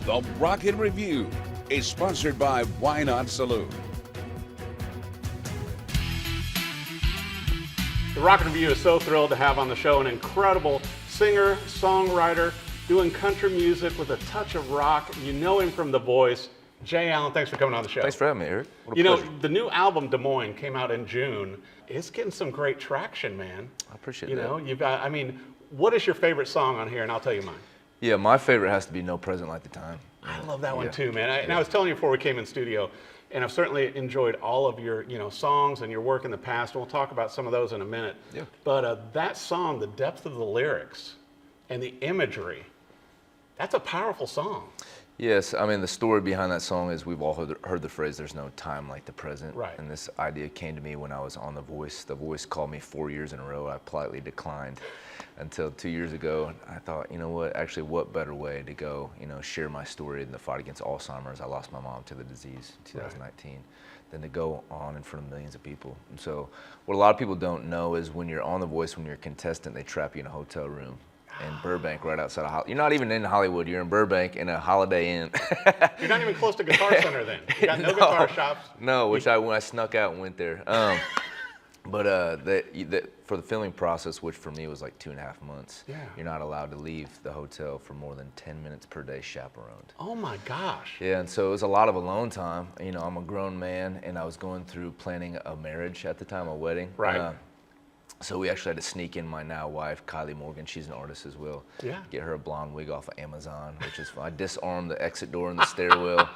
The Rocket Review is sponsored by Why Not Saloon. The Rocket Review is so thrilled to have on the show an incredible singer, songwriter, doing country music with a touch of rock. You know him from The Voice. Jay Allen, thanks for coming on the show. Thanks for having me, Eric. What a You know, pleasure. the new album, Des Moines, came out in June. It's getting some great traction, man. I appreciate You that. know, you've got, I mean, what is your favorite song on here? And I'll tell you mine. Yeah, my favorite has to be No Present Like the Time. I love that one Yeah. too, man. And I was telling you before we came in studio, and I've certainly enjoyed all of your, songs and your work in the past. And we'll talk about some of those in a minute. Yeah. But that song, the depth of the lyrics and the imagery, that's a powerful song. Yes, I mean, the story behind that song is we've all heard the phrase, there's no time like the present. Right. And this idea came to me when I was on The Voice. The Voice called me 4 years in a row. I politely declined until 2 years ago. And I thought, you know what, actually, what better way to go, share my story in the fight against Alzheimer's. I lost my mom to the disease in 2019. Than to go on in front of millions of people. And so what a lot of people don't know is when you're on The Voice, when you're a contestant, they trap you in a hotel room in Burbank, right outside of Hollywood. You're not even in Hollywood, you're in Burbank in a Holiday Inn. You're not even close to Guitar Center then. You got no guitar shops. No, when I snuck out and went there. But for the filming process, which for me was like 2.5 months, you're not allowed to leave the hotel for more than 10 minutes per day chaperoned. Oh my gosh. Yeah, and so it was a lot of alone time. I'm a grown man, and I was going through planning a marriage at the time, a wedding. Right. So we actually had to sneak in my now wife, Kylie Morgan. She's an artist as well. Yeah. Get her a blonde wig off of Amazon, which is fun. I disarmed the exit door and the stairwell.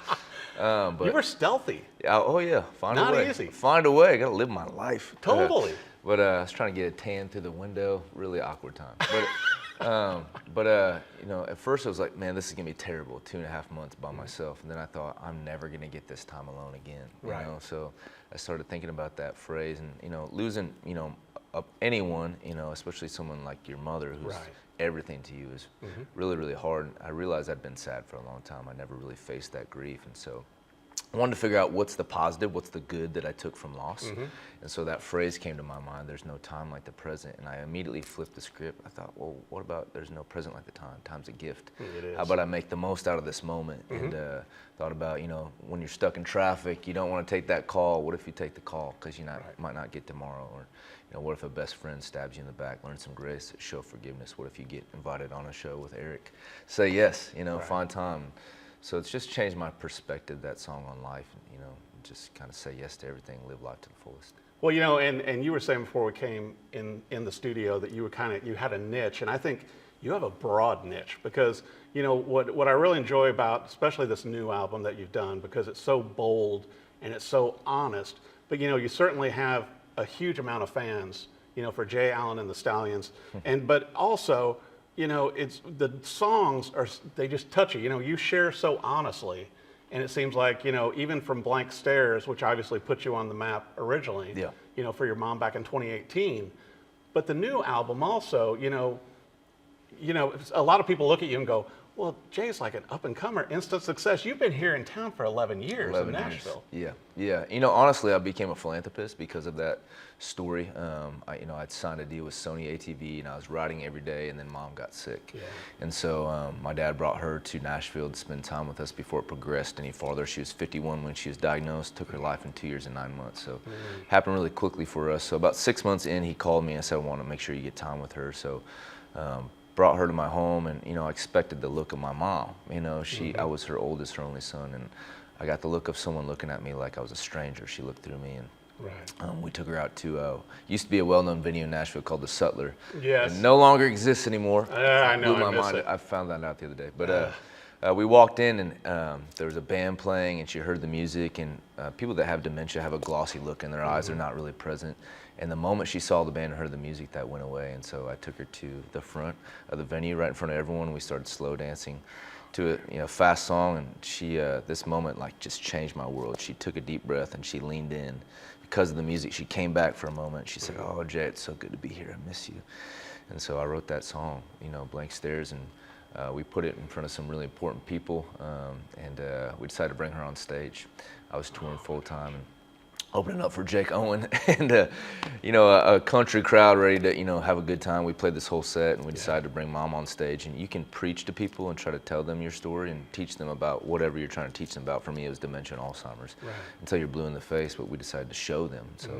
But You were stealthy. oh yeah, find Not a way. easy. Find a way. I gotta live my life. Totally. But I was trying to get a tan through the window. Really awkward time. But at first I was like, man, this is gonna be terrible. 2.5 months by myself. And then I thought, I'm never gonna get this time alone again. Right. So I started thinking about that phrase, and losing anyone, especially someone like your mother, who's everything to you, is really, really hard. And I realized I'd been sad for a long time. I never really faced that grief, and so I wanted to figure out what's the positive, what's the good that I took from loss. And so that phrase came to my mind, there's no time like the present. And I immediately flipped the script. I thought, well, what about there's no present like the time? Time's a gift. It is. How about I make the most out of this moment? And thought about, when you're stuck in traffic, you don't want to take that call. What if you take the call because you might not get tomorrow? Or what if a best friend stabs you in the back? Learn some grace, show forgiveness. What if you get invited on a show with Eric? Say yes, find time. So it's just changed my perspective, that song on life, and just kind of say yes to everything, live life to the fullest. Well, and you were saying before we came in the studio that you had a niche, and I think you have a broad niche because what I really enjoy about especially this new album that you've done, because it's so bold and it's so honest, but you certainly have a huge amount of fans, for Jay Allen and the Stallions, but also it's the songs they just touch you. You share so honestly, and it seems like even from Blank Stares, which obviously put you on the map originally, for your mom back in 2018. But the new album also, a lot of people look at you and go, well, Jay's like an up-and-comer, instant success. You've been here in town for 11 years in Nashville. Years. Yeah. Honestly, I became a philanthropist because of that story. I'd signed a deal with Sony ATV, and I was riding every day, and then Mom got sick. Yeah. And so my dad brought her to Nashville to spend time with us before it progressed any farther. She was 51 when she was diagnosed, took her life in 2 years and 9 months. So it happened really quickly for us. So about 6 months in, he called me and said, I want to make sure you get time with her. So brought her to my home, and I expected the look of my mom. I was her oldest, her only son, and I got the look of someone looking at me like I was a stranger. She looked through me, and we took her out to used to be a well-known venue in Nashville called the Sutler. Yes. It no longer exists anymore. I know. Blew my mind. I found that out the other day. But we walked in, and there was a band playing, and she heard the music. And people that have dementia have a glossy look in their eyes; they're not really present. And the moment she saw the band and heard the music, that went away. And so I took her to the front of the venue, right in front of everyone. We started slow dancing to a fast song, and she this moment just changed my world. She took a deep breath and she leaned in. Because of the music, she came back for a moment. She said, "Oh, Jay, it's so good to be here. I miss you." And so I wrote that song, Blank Stares, and we put it in front of some really important people, and we decided to bring her on stage. I was touring full time, and opening up for Jake Owen and a country crowd ready to have a good time. We played this whole set and we decided to bring Mom on stage, and you can preach to people and try to tell them your story and teach them about whatever you're trying to teach them about. For me, it was dementia and Alzheimer's until you're blue in the face, but we decided to show them. So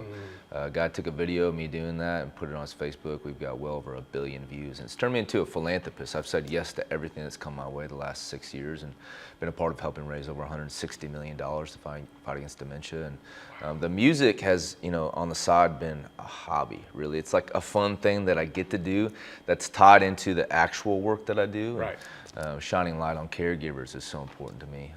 a guy took a video of me doing that and put it on his Facebook. We've got well over 1 billion views, and it's turned me into a philanthropist. I've said yes to everything that's come my way the last 6 years and been a part of helping raise over $160 million to fight against dementia. And the music has, on the side been a hobby, really. It's like a fun thing that I get to do that's tied into the actual work that I do. Right. And, shining light on caregivers is so important to me.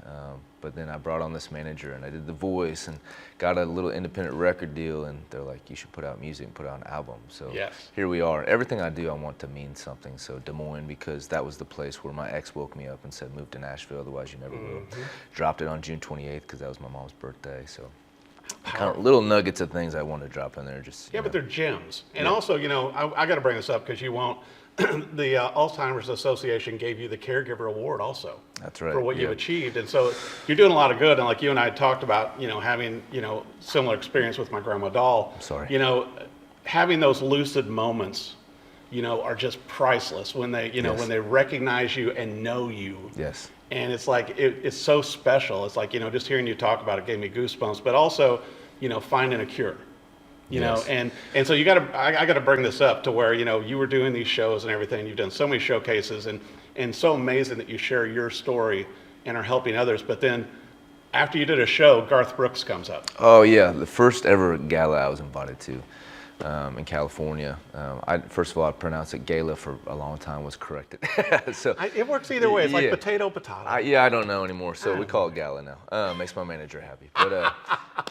But then I brought on this manager and I did the voice and got a little independent record deal, and they're like, you should put out music and put out an album. So here we are. Everything I do, I want to mean something. So Des Moines, because that was the place where my ex woke me up and said, move to Nashville, otherwise you never will. Dropped it on June 28th because that was my mom's birthday. So kind of little nuggets of things I want to drop in there. Just but they're gems. And also, I got to bring this up because you won't. The Alzheimer's Association gave you the Caregiver Award also. That's right. For what you've achieved. And so you're doing a lot of good. And like you and I talked about, having, similar experience with my grandma Dahl. Sorry. Having those lucid moments, are just priceless when they, when they recognize you and know you. Yes. And it's like, it's so special. It's like, just hearing you talk about it gave me goosebumps, but also, finding a cure. And so I got to bring this up to where, you were doing these shows and everything. You've done so many showcases and so amazing that you share your story and are helping others. But then after you did a show, Garth Brooks comes up. Oh yeah, the first ever gala I was invited to in California. First of all, I pronounced it gala for a long time, was corrected. So it works either way. It's like potato. I don't know anymore, so we call it gala now. Makes my manager happy. But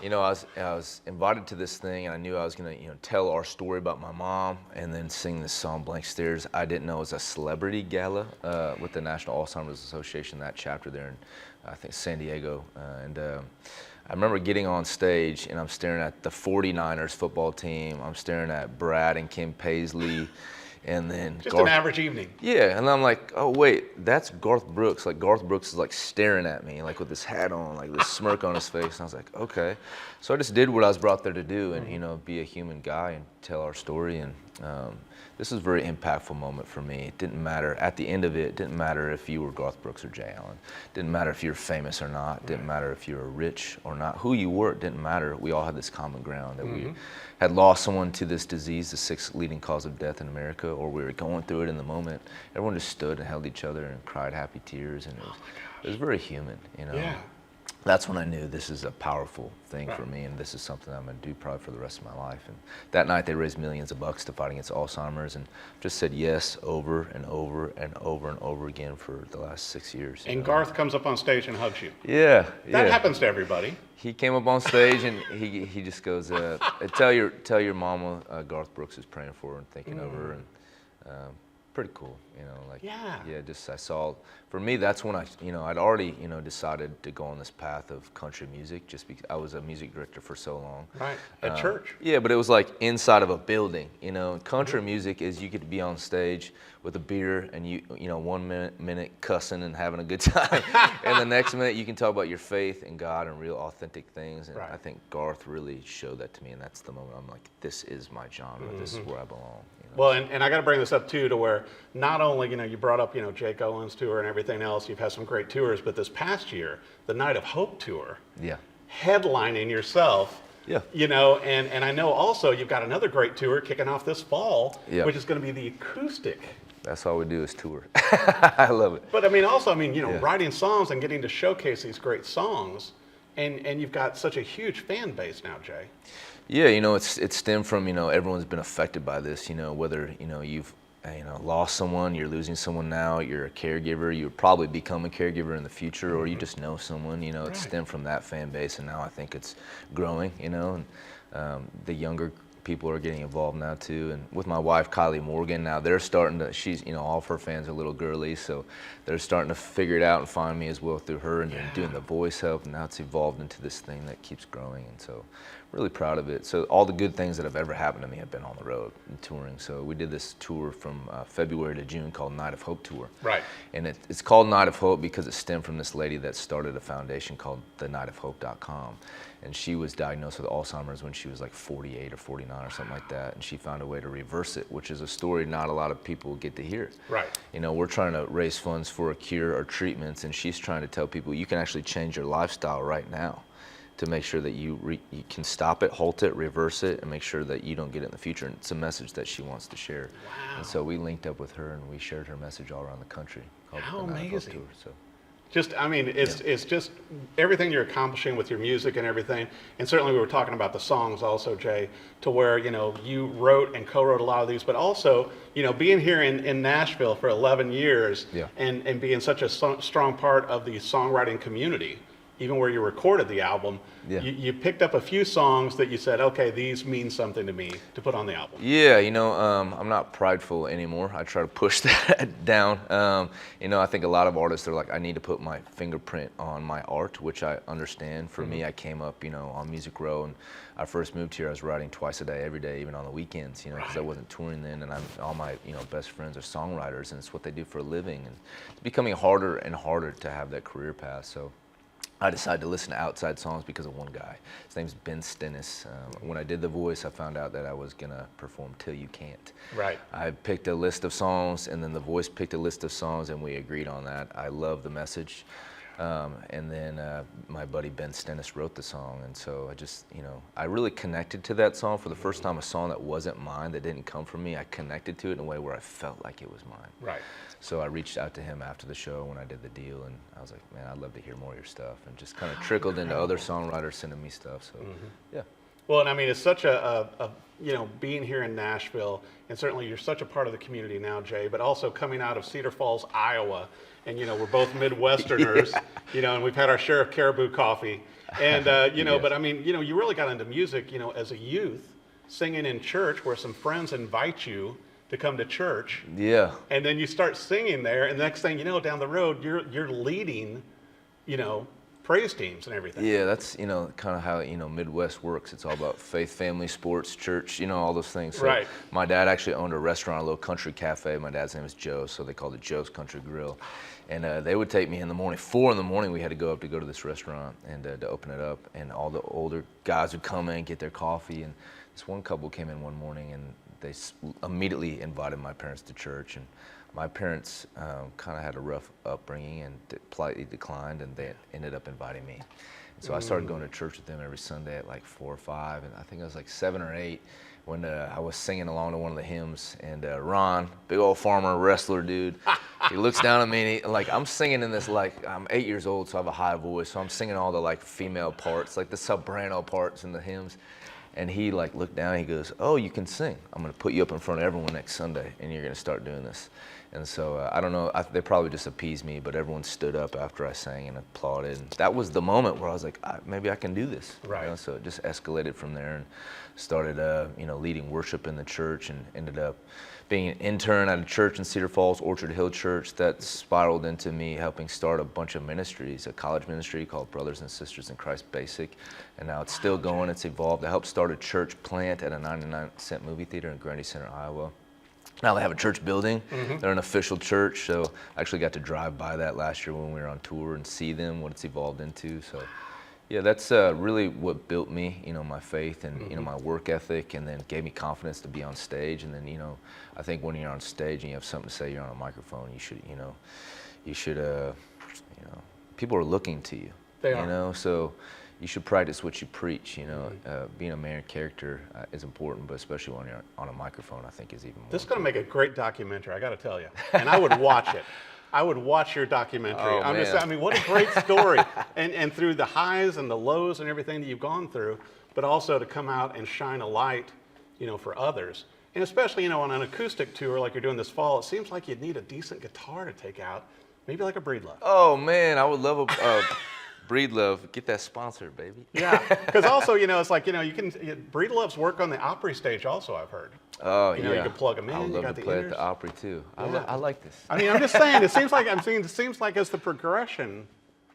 I was invited to this thing, and I knew I was gonna tell our story about my mom, and then sing this song Blank Stares. I didn't know it was a celebrity gala with the National Alzheimer Association, that chapter there in I think San Diego, I remember getting on stage and I'm staring at the 49ers football team. I'm staring at Brad and Kim Paisley, and then just an average evening. Yeah, and I'm like, oh wait, that's Garth Brooks. Like Garth Brooks is like staring at me, like with this hat on, like this smirk on his face. And I was like, okay. So I just did what I was brought there to do, and be a human guy and tell our story. And this was a very impactful moment for me. It didn't matter, at the end of it, it didn't matter if you were Garth Brooks or Jay Allen. It didn't matter if you were famous or not. It didn't matter if you were rich or not. Who you were, it didn't matter. We all had this common ground that we had lost someone to this disease, the 6th leading cause of death in America, or we were going through it in the moment. Everyone just stood and held each other and cried happy tears, and it was very human, Yeah. That's when I knew this is a powerful thing for me, and this is something I'm going to do probably for the rest of my life. And that night they raised millions of bucks to fight against Alzheimer's, and just said yes over and over and over and over again for the last 6 years. And Garth comes up on stage and hugs you. Yeah. That happens to everybody. He came up on stage and he just goes, tell your mama Garth Brooks is praying for her and thinking of her, and pretty cool, just I saw, for me, that's when I'd already, decided to go on this path of country music, just because I was a music director for so long. Right, at church. Yeah, but it was like inside of a building, country music is you get to be on stage with a beer and you 1 minute cussing and having a good time, and the next minute you can talk about your faith in God and real authentic things, and I think Garth really showed that to me, and that's the moment I'm like, this is my genre, this is where I belong. Well, and I got to bring this up too, to where not only, you brought up, Jake Owen's tour and everything else, you've had some great tours, but this past year, the Night of Hope tour, headlining yourself, and I know also you've got another great tour kicking off this fall, which is going to be the acoustic. That's all we do is tour. I love it. But writing songs and getting to showcase these great songs, and you've got such a huge fan base now, Jay. Yeah, it's stemmed from, everyone's been affected by this, whether, you've, lost someone, you're losing someone now, you're a caregiver, you'll probably become a caregiver in the future, or you just know someone, it stemmed from that fan base, and now I think it's growing, and the younger people are getting involved now too. And with my wife, Kylie Morgan, now they're starting to, she's, all of her fans are little girly, so they're starting to figure it out and find me as well through her, and then doing the voice help, and now it's evolved into this thing that keeps growing. And so really proud of it. So all the good things that have ever happened to me have been on the road and touring. So we did this tour from February to June called Night of Hope Tour. Right. And it's called Night of Hope because it stemmed from this lady that started a foundation called thenightofhope.com. And she was diagnosed with Alzheimer's when she was like 48 or 49 or something like that. And she found a way to reverse it, which is a story not a lot of people get to hear. Right. You know, we're trying to raise funds for a cure or treatments, and she's trying to tell people you can actually change your lifestyle right now to make sure that you can stop it, halt it, reverse it, and make sure that you don't get it in the future. And it's a message that she wants to share. Wow. And so we linked up with her, and we shared her message all around the country. How the Night of Hope amazing. Tour, so. Just, I mean, it's just everything you're accomplishing with your music and everything. And certainly we were talking about the songs also, Jay, to where, you know, you wrote and co-wrote a lot of these, but also, you know, being here in Nashville for 11 years and being such a strong part of the songwriting community, even where you recorded the album, you picked up a few songs that you said, okay, these mean something to me to put on the album. Yeah, you know, I'm not prideful anymore. I try to push that down. You know, I think a lot of artists are like, I need to put my fingerprint on my art, which I understand. For me, I came up, you know, on Music Row, and I first moved here, I was writing twice a day, every day, even on the weekends, you know, because I wasn't touring then, and all my, you know, best friends are songwriters, and it's what they do for a living. And it's becoming harder and harder to have that career path. So I decided to listen to outside songs because of one guy. His name's Ben Stennis. When I did The Voice, I found out that I was gonna perform Till You Can't. Right. I picked a list of songs, and then The Voice picked a list of songs, and we agreed on that. I love the message. And then my buddy Ben Stennis wrote the song, and so I just, you know, I really connected to that song for the first time. A song that wasn't mine, that didn't come from me, I connected to it in a way where I felt like it was mine. Right. So I reached out to him after the show when I did the deal, and I was like, man, I'd love to hear more of your stuff, and just kind of trickled into other songwriters sending me stuff. So yeah. Well, and I mean, it's such a you know, being here in Nashville, and certainly you're such a part of the community now, Jay, but also coming out of Cedar Falls, Iowa, and, you know, we're both Midwesterners, you know, and we've had our share of caribou coffee, and, you know, but I mean, you know, you really got into music, you know, as a youth, singing in church where some friends invite you to come to church. Yeah. And then you start singing there, and the next thing you know, down the road, you're leading, you know, praise teams and everything. Yeah, that's, you know, kind of how, you know, Midwest works. It's all about faith, family, sports, church, you know, all those things. So right. My dad actually owned a restaurant, a little country cafe. My dad's name is Joe, so they called it Joe's Country Grill. And they would take me in the morning, 4 in the morning, we had to go to this restaurant and to open it up. And all the older guys would come in, get their coffee. And this one couple came in one morning, and they immediately invited my parents to church. And my parents kind of had a rough upbringing and politely declined, and they ended up inviting me. And so I started going to church with them every Sunday at like 4 or 5, and I think I was like 7 or 8 when I was singing along to one of the hymns, and Ron, big old farmer, wrestler dude, he looks down at me, and like, I'm singing in this, like, I'm 8 years old, so I have a high voice, so I'm singing all the like female parts, like the soprano parts in the hymns. And he like looked down and he goes, oh, you can sing. I'm gonna put you up in front of everyone next Sunday, and you're gonna start doing this. And so I don't know, they probably just appeased me, but everyone stood up after I sang and applauded. And that was the moment where I was like, maybe I can do this. Right. You know? So it just escalated from there, and started, you know, leading worship in the church, and ended up being an intern at a church in Cedar Falls, Orchard Hill Church, that spiraled into me helping start a bunch of ministries, a college ministry called Brothers and Sisters in Christ Basic, and now it's still going, it's evolved. I helped start a church plant at a 99-cent movie theater in Grundy Center, Iowa. Now they have a church building. They're an official church, so I actually got to drive by that last year when we were on tour and see them, what it's evolved into. So yeah, that's really what built me, you know, my faith and, you know, my work ethic, and then gave me confidence to be on stage. And then, you know, I think when you're on stage and you have something to say, you're on a microphone, you should, you know, people are looking to you. They are. You know, so you should practice what you preach, you know. Being a man character is important, but especially when you're on a microphone, I think is even more. This is going to make a great documentary, I got to tell you. And I would watch it. I would watch your documentary. Oh, I mean, what a great story. and through the highs and the lows and everything that you've gone through, but also to come out and shine a light, you know, for others. And especially, you know, on an acoustic tour like you're doing this fall, it seems like you'd need a decent guitar to take out, maybe like a Breedlove. Oh man, I would love a Breedlove. Get that sponsored, baby. Yeah, because also, you know, it's like, you know, Breedlove's work on the Opry stage also, I've heard. Oh, you know, you can plug them in. I would you love got to the play inners. at the Opry too. Yeah. I like this. I mean, I'm just saying, it seems like as the progression,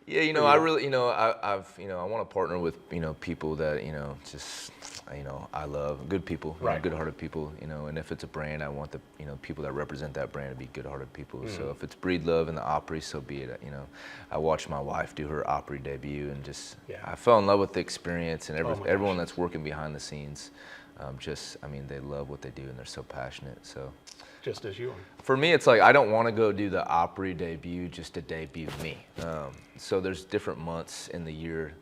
Yeah, you know, I really, you know, I want to partner with, you know, people that, you know, just, you know, I love good people, you know, good-hearted people, you know, and if it's a brand, I want the, you know, people that represent that brand to be good-hearted people. So if it's Breedlove and the Opry, so be it. You know, I watched my wife do her Opry debut, and just, I fell in love with the experience, and everyone that's working behind the scenes, just, I mean, they love what they do, and they're so passionate. So. Just as you are. For me, it's like I don't want to go do the Opry debut just to debut me. So there's different months in the year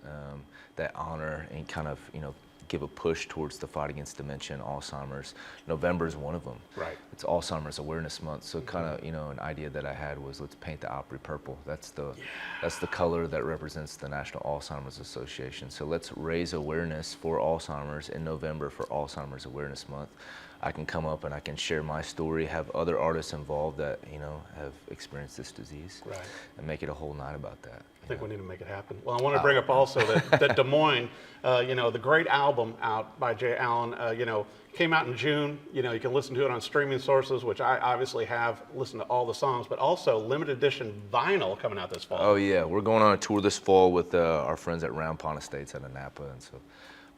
that honor and kind of, you know, give a push towards the fight against dementia and Alzheimer's. November is one of them. Right. It's Alzheimer's Awareness Month. So kind of, you know, an idea that I had was let's paint the Opry purple. That's the color that represents the National Alzheimer's Association. So let's raise awareness for Alzheimer's in November for Alzheimer's Awareness Month. I can come up and I can share my story, have other artists involved that, you know, have experienced this disease, and make it a whole night about that. I think we need to make it happen. Well, I want to bring up also that Des Moines, you know, the great album out by Jay Allen, you know, came out in June. You know, you can listen to it on streaming sources, which I obviously have listened to all the songs, but also limited edition vinyl coming out this fall. Oh yeah, we're going on a tour this fall with our friends at Round Pond Estates out of Napa, and so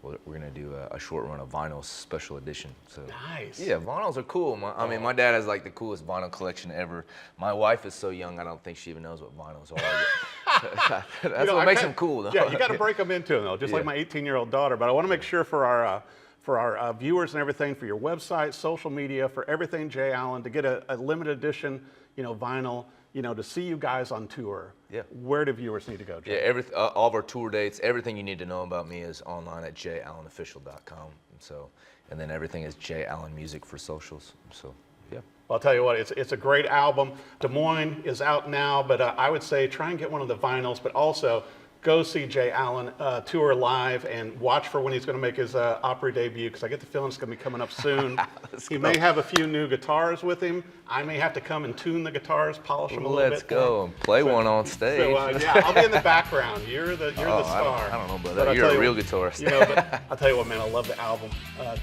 we're going to do a short run of vinyl special edition. So nice. Yeah, vinyls are cool. I mean, my dad has like the coolest vinyl collection ever. My wife is so young, I don't think she even knows what vinyls are. That's what makes them cool, though. Yeah, you got to break them into them, though, just like my 18-year-old daughter. But I want to make sure for our viewers and everything, for your website, social media, for everything Jay Allen, to get a limited edition, you know, vinyl, you know, to see you guys on tour. Yeah. Where do viewers need to go, Jay? Yeah, all of our tour dates, everything you need to know about me is online at jayallenofficial.com. So, and then everything is Jay Allen Music for socials. So, yeah. I'll tell you what, it's a great album. Des Moines is out now, but I would say try and get one of the vinyls, but also go see Jay Allen tour live and watch for when he's going to make his Opry debut, because I get the feeling it's going to be coming up soon. He may have a few new guitars with him. I may have to come and tune the guitars, polish them a little bit. Let's go and play one on stage. So, yeah, I'll be in the background. You're the star. I don't know about that. You're a real guitarist. You know, but I'll tell you what, man, I love the album.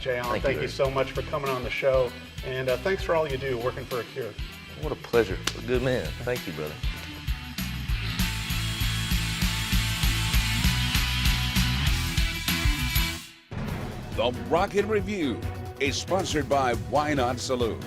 Jay Allen, thank you so much for coming on the show, and thanks for all you do working for a cure. What a pleasure. Good man. Thank you, brother. The Rocket Review is sponsored by Why Not Saloon.